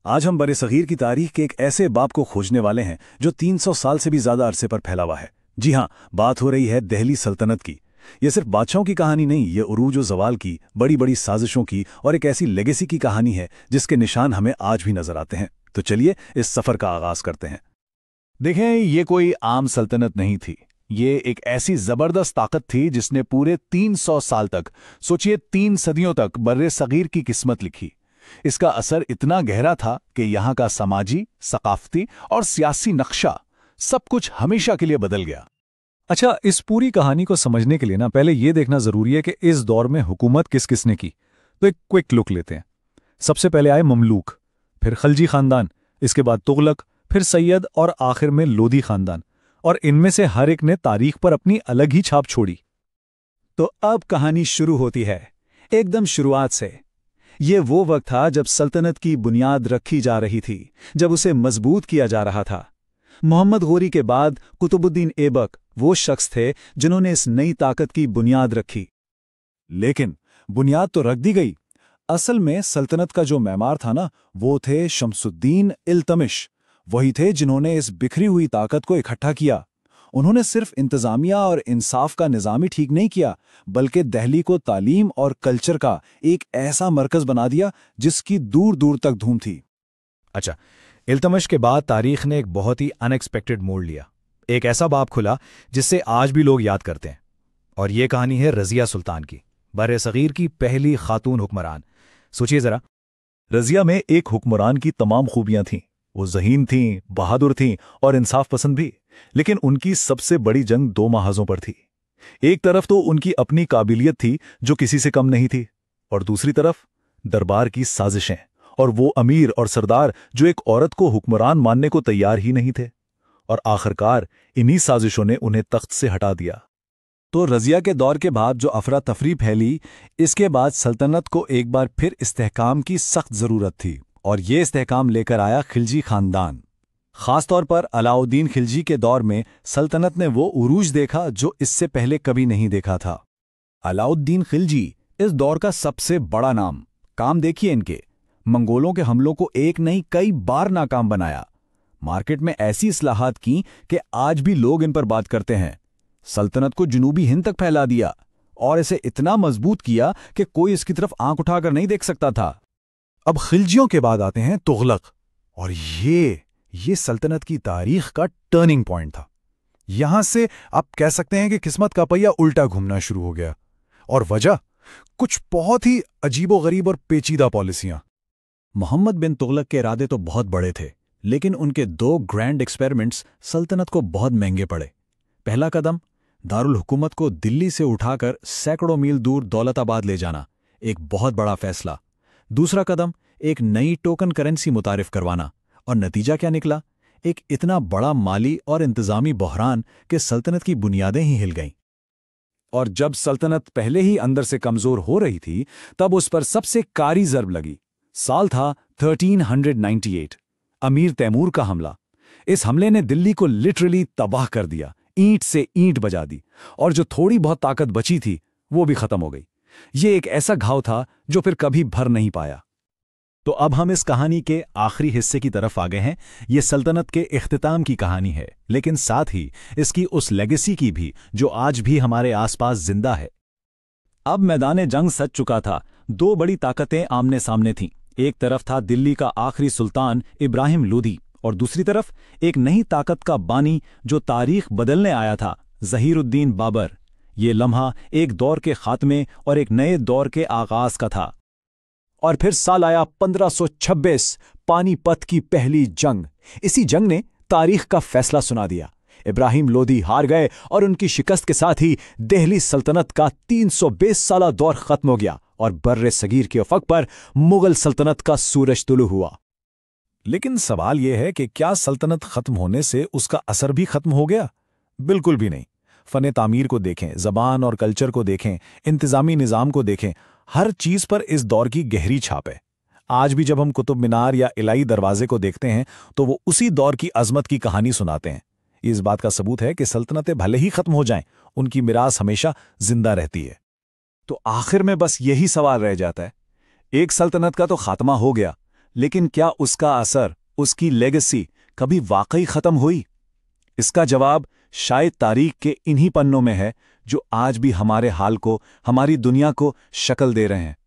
आज हम बरे-सगीर की तारीख के एक ऐसे बाब को खोजने वाले हैं जो 300 साल से भी ज्यादा अरसे पर फैला हुआ है। जी हाँ, बात हो रही है दिल्ली सल्तनत की। ये सिर्फ बादशाहों की कहानी नहीं, ये उरूज व ज़वाल की, बड़ी बड़ी साजिशों की और एक ऐसी लेगेसी की कहानी है जिसके निशान हमें आज भी नजर आते हैं। तो चलिए इस सफर का आगाज करते हैं। देखें, ये कोई आम सल्तनत नहीं थी। ये एक ऐसी जबरदस्त ताकत थी जिसने पूरे 300 साल तक, सोचिए 3 सदियों तक, बर्रे सगीर की किस्मत लिखी। इसका असर इतना गहरा था कि यहाँ का समाजी, सकाफती और सियासी नक्शा सब कुछ हमेशा के लिए बदल गया। अच्छा, इस पूरी कहानी को समझने के लिए ना पहले ये देखना जरूरी है कि इस दौर में हुकूमत किस किसने की। तो एक क्विक लुक लेते हैं। सबसे पहले आए ममलूक, फिर खलजी खानदान, इसके बाद तुगलक, फिर सैयद और आखिर में लोधी खानदान। और इनमें से हर एक ने तारीख पर अपनी अलग ही छाप छोड़ी। तो अब कहानी शुरू होती है, एकदम शुरुआत से। ये वो वक्त था जब सल्तनत की बुनियाद रखी जा रही थी, जब उसे मजबूत किया जा रहा था। मोहम्मद गोरी के बाद कुतुबुद्दीन ऐबक वो शख्स थे जिन्होंने इस नई ताकत की बुनियाद रखी। लेकिन बुनियाद तो रख दी गई, असल में सल्तनत का जो मैमार था ना, वो थे शमसुद्दीन इल्तमिश। वही थे जिन्होंने इस बिखरी हुई ताकत को इकट्ठा किया। उन्होंने सिर्फ इंतजामिया और इंसाफ का निज़ाम ही ठीक नहीं किया, बल्कि दिल्ली को तालीम और कल्चर का एक ऐसा मरकज बना दिया जिसकी दूर दूर तक धूम थी। अच्छा, इल्तमिश के बाद तारीख ने एक बहुत ही अनएक्सपेक्टेड मोड़ लिया। एक ऐसा बाब खुला जिससे आज भी लोग याद करते हैं। और ये कहानी है रज़िया सुल्तान की, बर्रे सगीर की पहली खातून हुक्मरान। सोचिए जरा, रज़िया में एक हुक्मरान की तमाम खूबियां थीं। वो ज़हीन थीं, बहादुर थीं और इंसाफ पसंद भी। लेकिन उनकी सबसे बड़ी जंग 2 महाजों पर थी। एक तरफ तो उनकी अपनी काबिलियत थी जो किसी से कम नहीं थी, और दूसरी तरफ दरबार की साजिशें और वो अमीर और सरदार जो एक औरत को हुक्मरान मानने को तैयार ही नहीं थे। और आखिरकार इन्हीं साजिशों ने उन्हें तख्त से हटा दिया। तो रज़िया के दौर के बाद जो अफरा तफरी फैली, इसके बाद सल्तनत को एक बार फिर इस्तेहकाम की सख्त ज़रूरत थी। और ये इस्तेहकाम लेकर आया खिलजी खानदान। खासतौर पर अलाउद्दीन खिलजी के दौर में सल्तनत ने वो उरूज देखा जो इससे पहले कभी नहीं देखा था। अलाउद्दीन खिलजी इस दौर का सबसे बड़ा नाम। काम देखिए इनके, मंगोलों के हमलों को एक नहीं कई बार नाकाम बनाया। मार्केट में ऐसी इस्लाहात की कि आज भी लोग इन पर बात करते हैं। सल्तनत को जनूबी हिंद तक फैला दिया और इसे इतना मजबूत किया कि कोई इसकी तरफ आंख उठाकर नहीं देख सकता था। अब खिलजियों के बाद आते हैं तुगलक, और ये सल्तनत की तारीख का टर्निंग पॉइंट था। यहां से आप कह सकते हैं कि किस्मत का पहिया उल्टा घूमना शुरू हो गया। और वजह कुछ बहुत ही अजीबोगरीब और पेचीदा पॉलिसियां। मोहम्मद बिन तुगलक के इरादे तो बहुत बड़े थे, लेकिन उनके 2 ग्रैंड एक्सपेरिमेंट्स सल्तनत को बहुत महंगे पड़े। पहला कदम, दारुल हुकूमत को दिल्ली से उठाकर सैकड़ों मील दूर दौलताबाद ले जाना, एक बहुत बड़ा फैसला। दूसरा कदम, एक नई टोकन करेंसी मुतारिफ करवाना। और नतीजा क्या निकला? एक इतना बड़ा माली और इंतजामी बहरान कि सल्तनत की बुनियादें ही हिल गईं। और जब सल्तनत पहले ही अंदर से कमजोर हो रही थी, तब उस पर सबसे कारी ज़र्ब लगी। साल था 1398, अमीर तैमूर का हमला। इस हमले ने दिल्ली को लिटरली तबाह कर दिया, ईंट से ईंट बजा दी, और जो थोड़ी बहुत ताकत बची थी वो भी खत्म हो गई। ये एक ऐसा घाव था जो फिर कभी भर नहीं पाया। तो अब हम इस कहानी के आखिरी हिस्से की तरफ आ गए हैं। ये सल्तनत के इख्तिताम की कहानी है, लेकिन साथ ही इसकी उस लेगेसी की भी जो आज भी हमारे आसपास जिंदा है। अब मैदान जंग सज चुका था। 2 बड़ी ताकतें आमने सामने थीं। एक तरफ था दिल्ली का आखिरी सुल्तान इब्राहिम लोधी, और दूसरी तरफ एक नई ताकत का बानी जो तारीख बदलने आया था, ज़हीरुद्दीन बाबर। ये लम्हा एक दौर के खात्मे और एक नए दौर के आगाज का था। और फिर साल आया 1526, पानीपत की पहली जंग। इसी जंग ने तारीख का फैसला सुना दिया। इब्राहिम लोधी हार गए और उनकी शिकस्त के साथ ही दिल्ली सल्तनत का 320 साला दौर खत्म हो गया और बर्रे सगीर के उफक पर मुगल सल्तनत का सूरज तुलू हुआ। लेकिन सवाल यह है कि क्या सल्तनत खत्म होने से उसका असर भी खत्म हो गया? बिल्कुल भी नहीं। फन तामीर को देखें, जबान और कल्चर को देखें, इंतजामी निज़ाम को देखें, हर चीज पर इस दौर की गहरी छाप है। आज भी जब हम कुतुब मीनार या इलाई दरवाजे को देखते हैं तो वो उसी दौर की अजमत की कहानी सुनाते हैं। इस बात का सबूत है कि सल्तनतें भले ही खत्म हो जाएं, उनकी मिरास हमेशा जिंदा रहती है। तो आखिर में बस यही सवाल रह जाता है, एक सल्तनत का तो खात्मा हो गया, लेकिन क्या उसका असर, उसकी लेगेसी कभी वाकई खत्म हुई? इसका जवाब शायद तारीख के इन्हीं पन्नों में है जो आज भी हमारे हाल को, हमारी दुनिया को शक्ल दे रहे हैं।